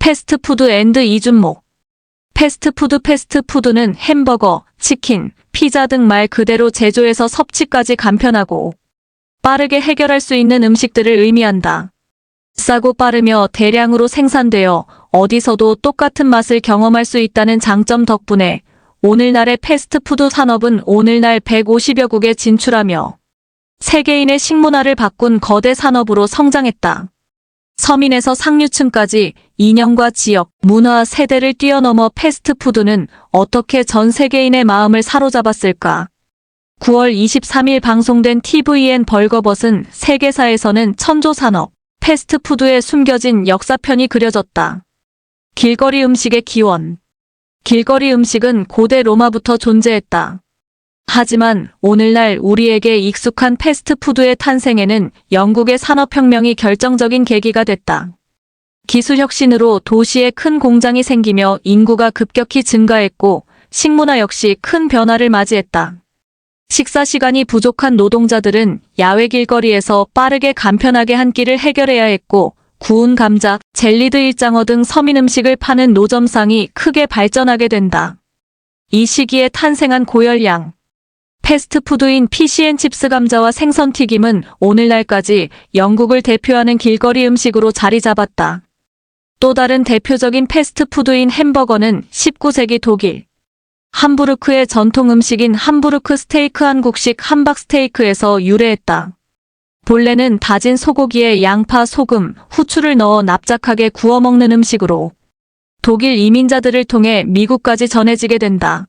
패스트푸드 앤드 이준목. 패스트푸드는 햄버거, 치킨, 피자 등 말 그대로 제조해서 섭취까지 간편하고 빠르게 해결할 수 있는 음식들을 의미한다. 싸고 빠르며 대량으로 생산되어 어디서도 똑같은 맛을 경험할 수 있다는 장점 덕분에 오늘날의 패스트푸드 산업은 오늘날 150여 국에 진출하며 세계인의 식문화를 바꾼 거대 산업으로 성장했다. 서민에서 상류층까지 이념과 지역, 문화, 세대를 뛰어넘어 패스트푸드는 어떻게 전 세계인의 마음을 사로잡았을까? 9월 23일 방송된 TVN 벌거벗은 세계사에서는 천조산업, 패스트푸드에 숨겨진 역사편이 그려졌다. 길거리 음식의 기원. 길거리 음식은 고대 로마부터 존재했다. 하지만 오늘날 우리에게 익숙한 패스트푸드의 탄생에는 영국의 산업혁명이 결정적인 계기가 됐다. 기술혁신으로 도시에 큰 공장이 생기며 인구가 급격히 증가했고 식문화 역시 큰 변화를 맞이했다. 식사 시간이 부족한 노동자들은 야외 길거리에서 빠르게 간편하게 한 끼를 해결해야 했고 구운 감자, 젤리드 일장어 등 서민 음식을 파는 노점상이 크게 발전하게 된다. 이 시기에 탄생한 고열량. 패스트푸드인 피시앤칩스 감자와 생선튀김은 오늘날까지 영국을 대표하는 길거리 음식으로 자리 잡았다. 또 다른 대표적인 패스트푸드인 햄버거는 19세기 독일 함부르크의 전통 음식인 함부르크 스테이크 한국식 함박 스테이크에서 유래했다. 본래는 다진 소고기에 양파, 소금, 후추를 넣어 납작하게 구워 먹는 음식으로 독일 이민자들을 통해 미국까지 전해지게 된다.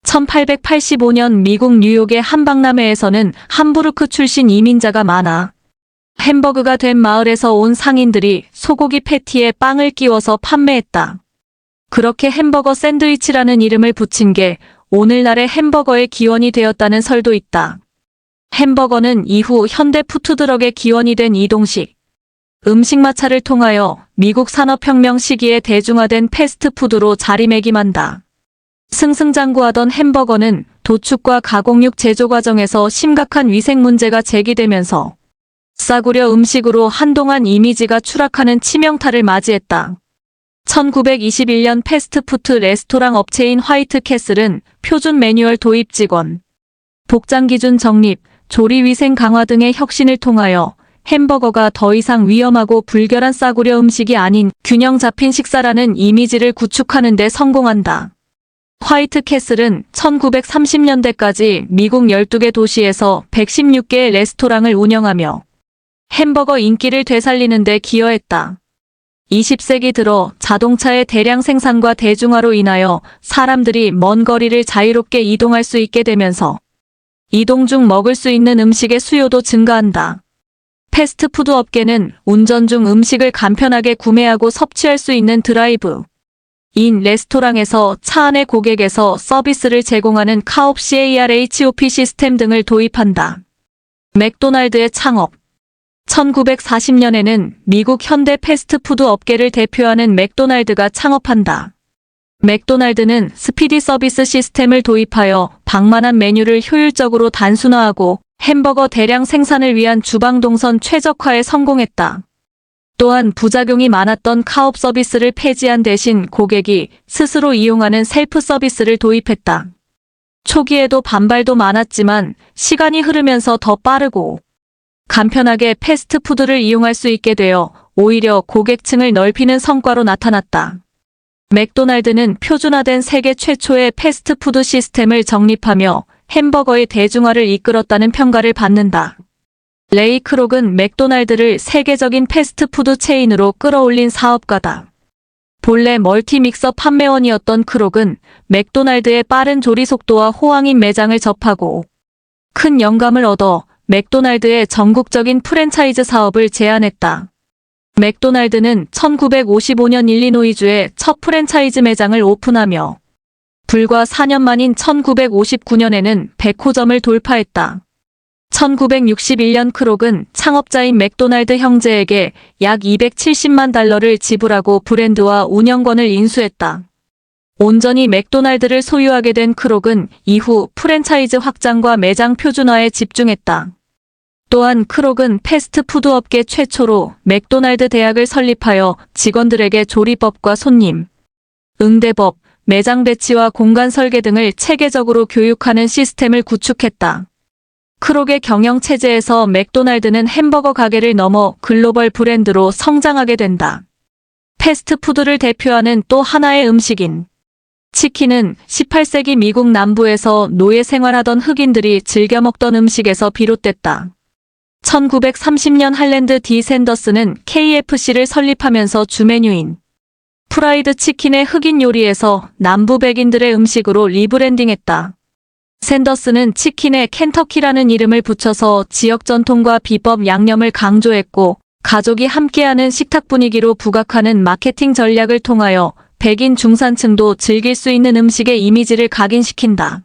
1885년 미국 뉴욕의 한박람회에서는 함부르크 출신 이민자가 많아 햄버거가 된 마을에서 온 상인들이 소고기 패티에 빵을 끼워서 판매했다. 그렇게 햄버거 샌드위치라는 이름을 붙인 게 오늘날의 햄버거의 기원이 되었다는 설도 있다. 햄버거는 이후 현대 푸드트럭의 기원이 된 이동식 음식 마차를 통하여 미국 산업혁명 시기에 대중화된 패스트푸드로 자리매김한다. 승승장구하던 햄버거는 도축과 가공육 제조 과정에서 심각한 위생 문제가 제기되면서 싸구려 음식으로 한동안 이미지가 추락하는 치명타를 맞이했다. 1921년 패스트푸드 레스토랑 업체인 화이트캐슬은 표준 매뉴얼 도입 직원, 복장 기준 정립, 조리 위생 강화 등의 혁신을 통하여 햄버거가 더 이상 위험하고 불결한 싸구려 음식이 아닌 균형 잡힌 식사라는 이미지를 구축하는 데 성공한다. 화이트캐슬은 1930년대까지 미국 12개 도시에서 116개의 레스토랑을 운영하며 햄버거 인기를 되살리는 데 기여했다. 20세기 들어 자동차의 대량 생산과 대중화로 인하여 사람들이 먼 거리를 자유롭게 이동할 수 있게 되면서 이동 중 먹을 수 있는 음식의 수요도 증가한다. 패스트푸드 업계는 운전 중 음식을 간편하게 구매하고 섭취할 수 있는 드라이브 인 레스토랑에서 차 안의 고객에서 서비스를 제공하는 카옵 CARHOP 시스템 등을 도입한다. 맥도날드의 창업. 1940년에는 미국 현대 패스트푸드 업계를 대표하는 맥도날드가 창업한다. 맥도날드는 스피디 서비스 시스템을 도입하여 방만한 메뉴를 효율적으로 단순화하고 햄버거 대량 생산을 위한 주방 동선 최적화에 성공했다. 또한 부작용이 많았던 카옵 서비스를 폐지한 대신 고객이 스스로 이용하는 셀프 서비스를 도입했다. 초기에도 반발도 많았지만 시간이 흐르면서 더 빠르고 간편하게 패스트푸드를 이용할 수 있게 되어 오히려 고객층을 넓히는 성과로 나타났다. 맥도날드는 표준화된 세계 최초의 패스트푸드 시스템을 정립하며 햄버거의 대중화를 이끌었다는 평가를 받는다. 레이 크록은 맥도날드를 세계적인 패스트푸드 체인으로 끌어올린 사업가다. 본래 멀티믹서 판매원이었던 크록은 맥도날드의 빠른 조리 속도와 호황인 매장을 접하고 큰 영감을 얻어 맥도날드의 전국적인 프랜차이즈 사업을 제안했다. 맥도날드는 1955년 일리노이주에 첫 프랜차이즈 매장을 오픈하며 불과 4년 만인 1959년에는 100호점을 돌파했다. 1961년 크록은 창업자인 맥도날드 형제에게 약 270만 달러를 지불하고 브랜드와 운영권을 인수했다. 온전히 맥도날드를 소유하게 된 크록은 이후 프랜차이즈 확장과 매장 표준화에 집중했다. 또한 크록은 패스트푸드 업계 최초로 맥도날드 대학을 설립하여 직원들에게 조리법과 손님 응대법, 매장 배치와 공간 설계 등을 체계적으로 교육하는 시스템을 구축했다. 크록의 경영 체제에서 맥도날드는 햄버거 가게를 넘어 글로벌 브랜드로 성장하게 된다. 패스트푸드를 대표하는 또 하나의 음식인 치킨은 18세기 미국 남부에서 노예 생활하던 흑인들이 즐겨 먹던 음식에서 비롯됐다. 1930년 할랜드 디 샌더스는 KFC를 설립하면서 주메뉴인 프라이드 치킨의 흑인 요리에서 남부 백인들의 음식으로 리브랜딩했다. 샌더스는 치킨에 켄터키라는 이름을 붙여서 지역 전통과 비법 양념을 강조했고, 가족이 함께하는 식탁 분위기로 부각하는 마케팅 전략을 통하여 백인 중산층도 즐길 수 있는 음식의 이미지를 각인시킨다.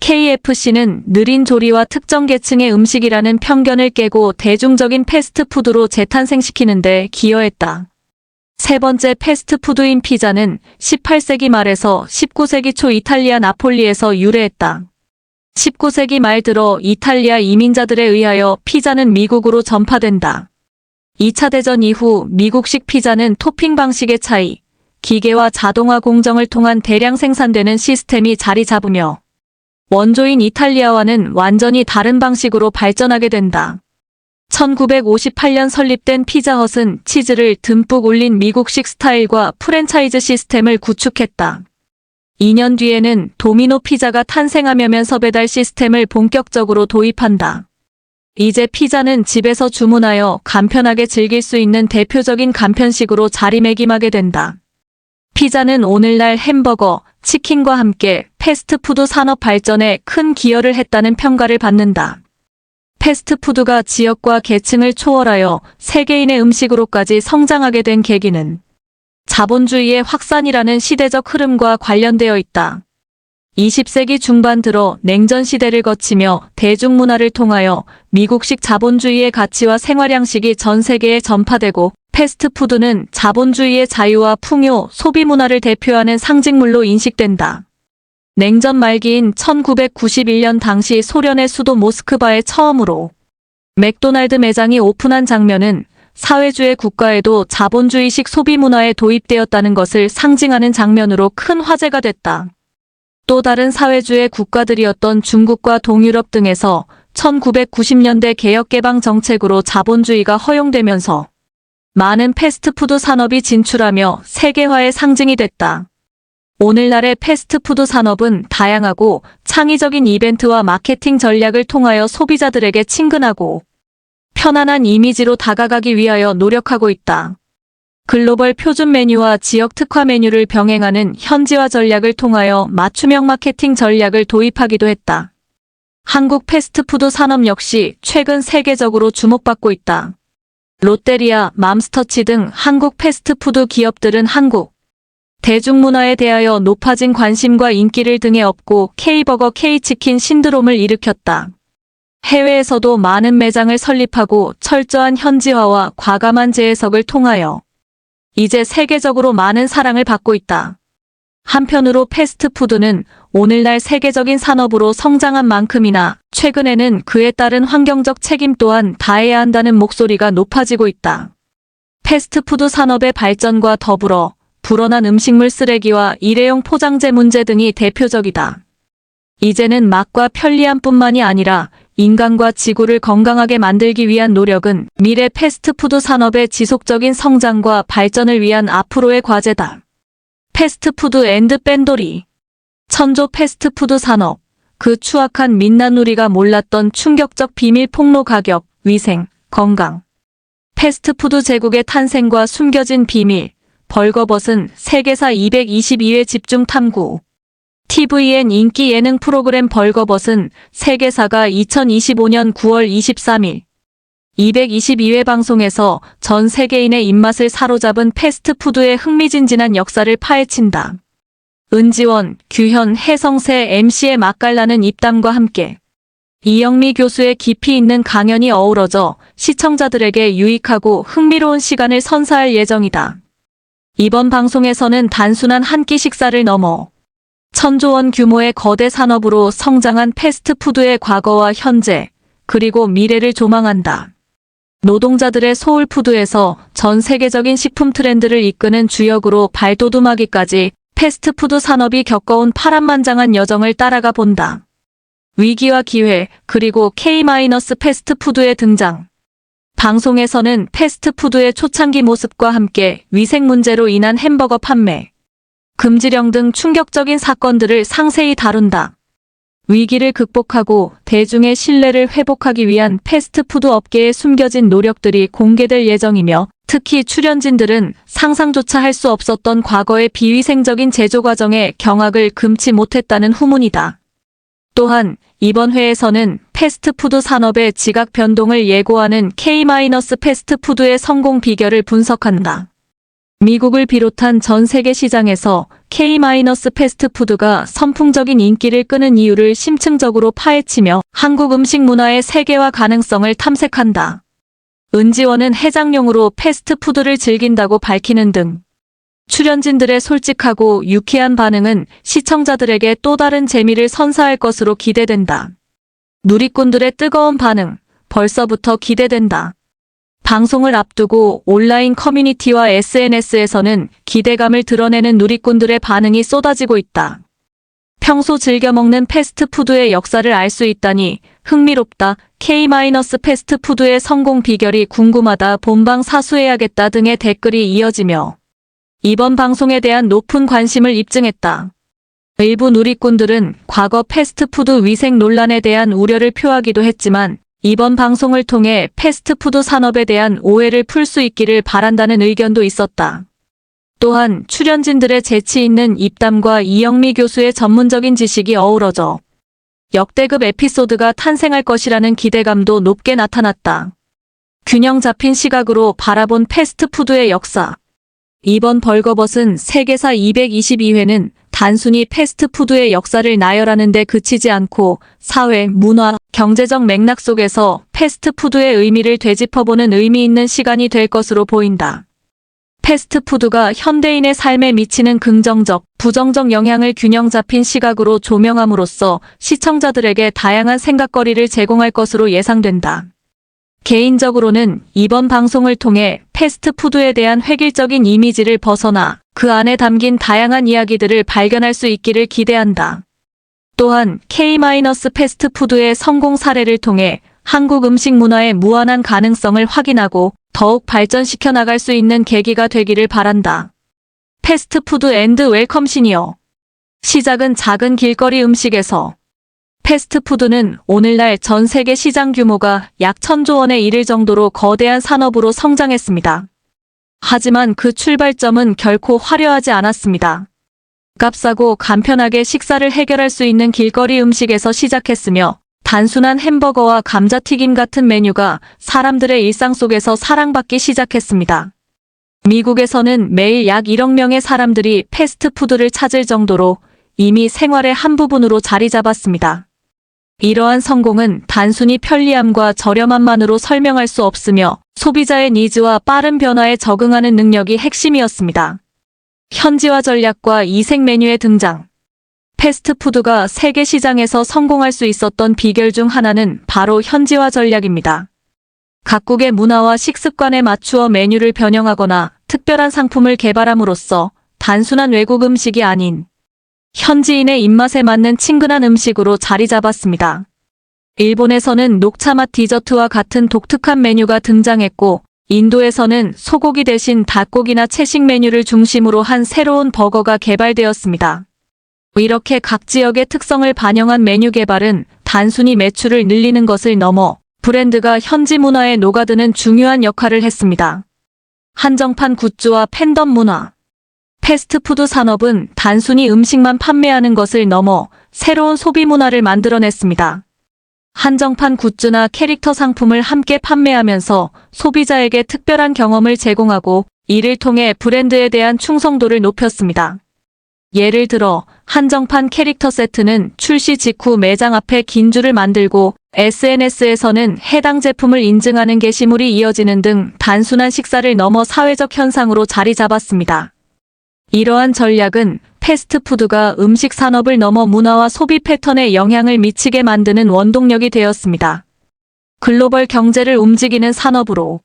KFC는 느린 조리와 특정 계층의 음식이라는 편견을 깨고 대중적인 패스트푸드로 재탄생시키는 데 기여했다. 세 번째 패스트푸드인 피자는 18세기 말에서 19세기 초 이탈리아 나폴리에서 유래했다. 19세기 말 들어 이탈리아 이민자들에 의하여 피자는 미국으로 전파된다. 2차 대전 이후 미국식 피자는 토핑 방식의 차이, 기계와 자동화 공정을 통한 대량 생산되는 시스템이 자리 잡으며 원조인 이탈리아와는 완전히 다른 방식으로 발전하게 된다. 1958년 설립된 피자헛은 치즈를 듬뿍 올린 미국식 스타일과 프랜차이즈 시스템을 구축했다. 2년 뒤에는 도미노 피자가 탄생하면서 배달 시스템을 본격적으로 도입한다. 이제 피자는 집에서 주문하여 간편하게 즐길 수 있는 대표적인 간편식으로 자리매김하게 된다. 피자는 오늘날 햄버거, 치킨과 함께 패스트푸드 산업 발전에 큰 기여를 했다는 평가를 받는다. 패스트푸드가 지역과 계층을 초월하여 세계인의 음식으로까지 성장하게 된 계기는 자본주의의 확산이라는 시대적 흐름과 관련되어 있다. 20세기 중반 들어 냉전 시대를 거치며 대중문화를 통하여 미국식 자본주의의 가치와 생활양식이 전 세계에 전파되고, 패스트푸드는 자본주의의 자유와 풍요, 소비 문화를 대표하는 상징물로 인식된다. 냉전 말기인 1991년 당시 소련의 수도 모스크바에 처음으로 맥도날드 매장이 오픈한 장면은 사회주의 국가에도 자본주의식 소비 문화에 도입되었다는 것을 상징하는 장면으로 큰 화제가 됐다. 또 다른 사회주의 국가들이었던 중국과 동유럽 등에서 1990년대 개혁개방 정책으로 자본주의가 허용되면서 많은 패스트푸드 산업이 진출하며 세계화의 상징이 됐다. 오늘날의 패스트푸드 산업은 다양하고 창의적인 이벤트와 마케팅 전략을 통하여 소비자들에게 친근하고 편안한 이미지로 다가가기 위하여 노력하고 있다. 글로벌 표준 메뉴와 지역 특화 메뉴를 병행하는 현지화 전략을 통하여 맞춤형 마케팅 전략을 도입하기도 했다. 한국 패스트푸드 산업 역시 최근 세계적으로 주목받고 있다. 롯데리아, 맘스터치 등 한국 패스트푸드 기업들은 한국 대중문화에 대하여 높아진 관심과 인기를 등에 업고 K버거, K치킨 신드롬을 일으켰다. 해외에서도 많은 매장을 설립하고 철저한 현지화와 과감한 재해석을 통하여 이제 세계적으로 많은 사랑을 받고 있다. 한편으로 패스트푸드는 오늘날 세계적인 산업으로 성장한 만큼이나 최근에는 그에 따른 환경적 책임 또한 다해야 한다는 목소리가 높아지고 있다. 패스트푸드 산업의 발전과 더불어 불어난 음식물 쓰레기와 일회용 포장재 문제 등이 대표적이다. 이제는 맛과 편리함뿐만이 아니라 인간과 지구를 건강하게 만들기 위한 노력은 미래 패스트푸드 산업의 지속적인 성장과 발전을 위한 앞으로의 과제다. 패스트푸드 앤드 뺀돌이 천조 패스트푸드 산업, 그 추악한 민낯누리가 몰랐던 충격적 비밀 폭로 가격, 위생, 건강. 패스트푸드 제국의 탄생과 숨겨진 비밀, 벌거벗은 세계사 222회 집중 탐구. TVN 인기 예능 프로그램 벌거벗은 세계사가 2025년 9월 23일 222회 방송에서 전 세계인의 입맛을 사로잡은 패스트푸드의 흥미진진한 역사를 파헤친다. 은지원, 규현, 혜성세 MC의 맛깔나는 입담과 함께 이영미 교수의 깊이 있는 강연이 어우러져 시청자들에게 유익하고 흥미로운 시간을 선사할 예정이다. 이번 방송에서는 단순한 한 끼 식사를 넘어 천조 원 규모의 거대 산업으로 성장한 패스트푸드의 과거와 현재, 그리고 미래를 조망한다. 노동자들의 소울푸드에서 전 세계적인 식품 트렌드를 이끄는 주역으로 발돋움하기까지 패스트푸드 산업이 겪어온 파란만장한 여정을 따라가 본다. 위기와 기회, 그리고 K-패스트푸드의 등장. 방송에서는 패스트푸드의 초창기 모습과 함께 위생 문제로 인한 햄버거 판매, 금지령 등 충격적인 사건들을 상세히 다룬다. 위기를 극복하고 대중의 신뢰를 회복하기 위한 패스트푸드 업계의 숨겨진 노력들이 공개될 예정이며, 특히 출연진들은 상상조차 할 수 없었던 과거의 비위생적인 제조 과정의 경악을 금치 못했다는 후문이다. 또한 이번 회에서는 패스트푸드 산업의 지각 변동을 예고하는 K-패스트푸드의 성공 비결을 분석한다. 미국을 비롯한 전 세계 시장에서 K-패스트푸드가 선풍적인 인기를 끄는 이유를 심층적으로 파헤치며 한국 음식 문화의 세계화 가능성을 탐색한다. 은지원은 해장용으로 패스트푸드를 즐긴다고 밝히는 등 출연진들의 솔직하고 유쾌한 반응은 시청자들에게 또 다른 재미를 선사할 것으로 기대된다. 누리꾼들의 뜨거운 반응, 벌써부터 기대된다. 방송을 앞두고 온라인 커뮤니티와 SNS에서는 기대감을 드러내는 누리꾼들의 반응이 쏟아지고 있다. 평소 즐겨 먹는 패스트푸드의 역사를 알 수 있다니 흥미롭다. K-패스트푸드의 성공 비결이 궁금하다. 본방 사수해야겠다 등의 댓글이 이어지며 이번 방송에 대한 높은 관심을 입증했다. 일부 누리꾼들은 과거 패스트푸드 위생 논란에 대한 우려를 표하기도 했지만 이번 방송을 통해 패스트푸드 산업에 대한 오해를 풀 수 있기를 바란다는 의견도 있었다. 또한 출연진들의 재치 있는 입담과 이영미 교수의 전문적인 지식이 어우러져 역대급 에피소드가 탄생할 것이라는 기대감도 높게 나타났다. 균형 잡힌 시각으로 바라본 패스트푸드의 역사. 이번 벌거벗은 세계사 222회는 단순히 패스트푸드의 역사를 나열하는 데 그치지 않고 사회, 문화, 경제적 맥락 속에서 패스트푸드의 의미를 되짚어보는 의미 있는 시간이 될 것으로 보인다. 패스트푸드가 현대인의 삶에 미치는 긍정적, 부정적 영향을 균형 잡힌 시각으로 조명함으로써 시청자들에게 다양한 생각거리를 제공할 것으로 예상된다. 개인적으로는 이번 방송을 통해 패스트푸드에 대한 획일적인 이미지를 벗어나 그 안에 담긴 다양한 이야기들을 발견할 수 있기를 기대한다. 또한 K-패스트푸드의 성공 사례를 통해 한국 음식 문화의 무한한 가능성을 확인하고 더욱 발전시켜 나갈 수 있는 계기가 되기를 바란다. 패스트푸드 앤드 웰컴 시니어. 시작은 작은 길거리 음식에서. 패스트푸드는 오늘날 전 세계 시장 규모가 약 1,000조 원에 이를 정도로 거대한 산업으로 성장했습니다. 하지만 그 출발점은 결코 화려하지 않았습니다. 값싸고 간편하게 식사를 해결할 수 있는 길거리 음식에서 시작했으며 단순한 햄버거와 감자튀김 같은 메뉴가 사람들의 일상 속에서 사랑받기 시작했습니다. 미국에서는 매일 약 1억 명의 사람들이 패스트푸드를 찾을 정도로 이미 생활의 한 부분으로 자리 잡았습니다. 이러한 성공은 단순히 편리함과 저렴함만으로 설명할 수 없으며 소비자의 니즈와 빠른 변화에 적응하는 능력이 핵심이었습니다. 현지화 전략과 이색 메뉴의 등장. 패스트푸드가 세계 시장에서 성공할 수 있었던 비결 중 하나는 바로 현지화 전략입니다. 각국의 문화와 식습관에 맞추어 메뉴를 변형하거나 특별한 상품을 개발함으로써 단순한 외국 음식이 아닌 현지인의 입맛에 맞는 친근한 음식으로 자리 잡았습니다. 일본에서는 녹차맛 디저트와 같은 독특한 메뉴가 등장했고, 인도에서는 소고기 대신 닭고기나 채식 메뉴를 중심으로 한 새로운 버거가 개발되었습니다. 이렇게 각 지역의 특성을 반영한 메뉴 개발은 단순히 매출을 늘리는 것을 넘어 브랜드가 현지 문화에 녹아드는 중요한 역할을 했습니다. 한정판 굿즈와 팬덤 문화. 패스트푸드 산업은 단순히 음식만 판매하는 것을 넘어 새로운 소비 문화를 만들어냈습니다. 한정판 굿즈나 캐릭터 상품을 함께 판매하면서 소비자에게 특별한 경험을 제공하고 이를 통해 브랜드에 대한 충성도를 높였습니다. 예를 들어 한정판 캐릭터 세트는 출시 직후 매장 앞에 긴 줄을 만들고 SNS에서는 해당 제품을 인증하는 게시물이 이어지는 등 단순한 식사를 넘어 사회적 현상으로 자리 잡았습니다. 이러한 전략은 패스트푸드가 음식 산업을 넘어 문화와 소비 패턴에 영향을 미치게 만드는 원동력이 되었습니다. 글로벌 경제를 움직이는 산업으로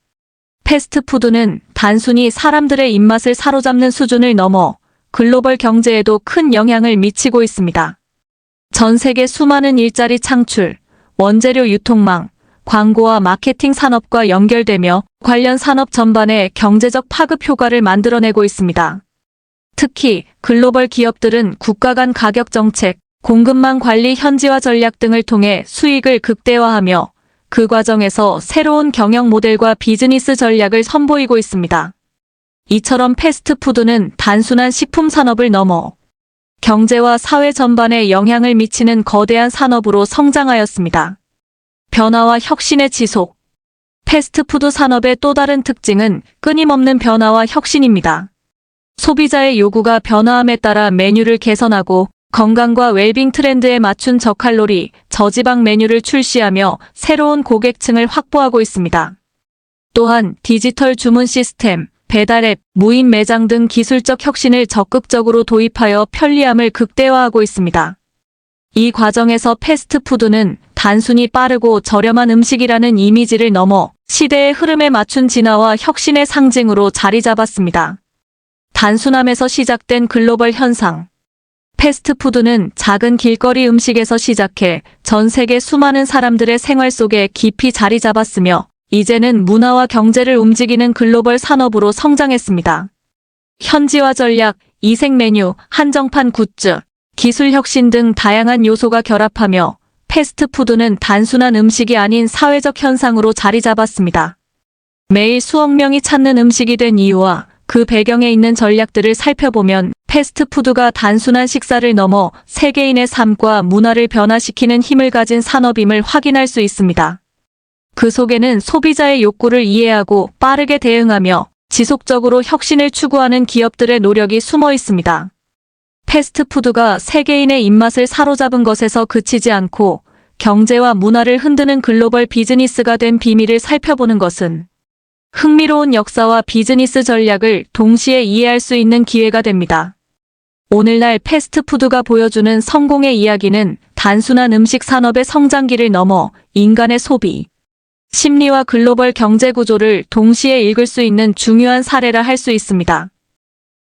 패스트푸드는 단순히 사람들의 입맛을 사로잡는 수준을 넘어 글로벌 경제에도 큰 영향을 미치고 있습니다. 전 세계 수많은 일자리 창출, 원재료 유통망, 광고와 마케팅 산업과 연결되며 관련 산업 전반에 경제적 파급 효과를 만들어내고 있습니다. 특히 글로벌 기업들은 국가 간 가격 정책, 공급망 관리 현지화 전략 등을 통해 수익을 극대화하며 그 과정에서 새로운 경영 모델과 비즈니스 전략을 선보이고 있습니다. 이처럼 패스트푸드는 단순한 식품 산업을 넘어 경제와 사회 전반에 영향을 미치는 거대한 산업으로 성장하였습니다. 변화와 혁신의 지속. 패스트푸드 산업의 또 다른 특징은 끊임없는 변화와 혁신입니다. 소비자의 요구가 변화함에 따라 메뉴를 개선하고 건강과 웰빙 트렌드에 맞춘 저칼로리, 저지방 메뉴를 출시하며 새로운 고객층을 확보하고 있습니다. 또한 디지털 주문 시스템, 배달앱, 무인 매장 등 기술적 혁신을 적극적으로 도입하여 편리함을 극대화하고 있습니다. 이 과정에서 패스트푸드는 단순히 빠르고 저렴한 음식이라는 이미지를 넘어 시대의 흐름에 맞춘 진화와 혁신의 상징으로 자리 잡았습니다. 단순함에서 시작된 글로벌 현상. 패스트푸드는 작은 길거리 음식에서 시작해 전 세계 수많은 사람들의 생활 속에 깊이 자리 잡았으며 이제는 문화와 경제를 움직이는 글로벌 산업으로 성장했습니다. 현지화 전략, 이색 메뉴, 한정판 굿즈, 기술 혁신 등 다양한 요소가 결합하며 패스트푸드는 단순한 음식이 아닌 사회적 현상으로 자리 잡았습니다. 매일 수억 명이 찾는 음식이 된 이유와 그 배경에 있는 전략들을 살펴보면 패스트푸드가 단순한 식사를 넘어 세계인의 삶과 문화를 변화시키는 힘을 가진 산업임을 확인할 수 있습니다. 그 속에는 소비자의 욕구를 이해하고 빠르게 대응하며 지속적으로 혁신을 추구하는 기업들의 노력이 숨어 있습니다. 패스트푸드가 세계인의 입맛을 사로잡은 것에서 그치지 않고 경제와 문화를 흔드는 글로벌 비즈니스가 된 비밀을 살펴보는 것은 흥미로운 역사와 비즈니스 전략을 동시에 이해할 수 있는 기회가 됩니다. 오늘날 패스트푸드가 보여주는 성공의 이야기는 단순한 음식 산업의 성장기를 넘어 인간의 소비, 심리와 글로벌 경제 구조를 동시에 읽을 수 있는 중요한 사례라 할 수 있습니다.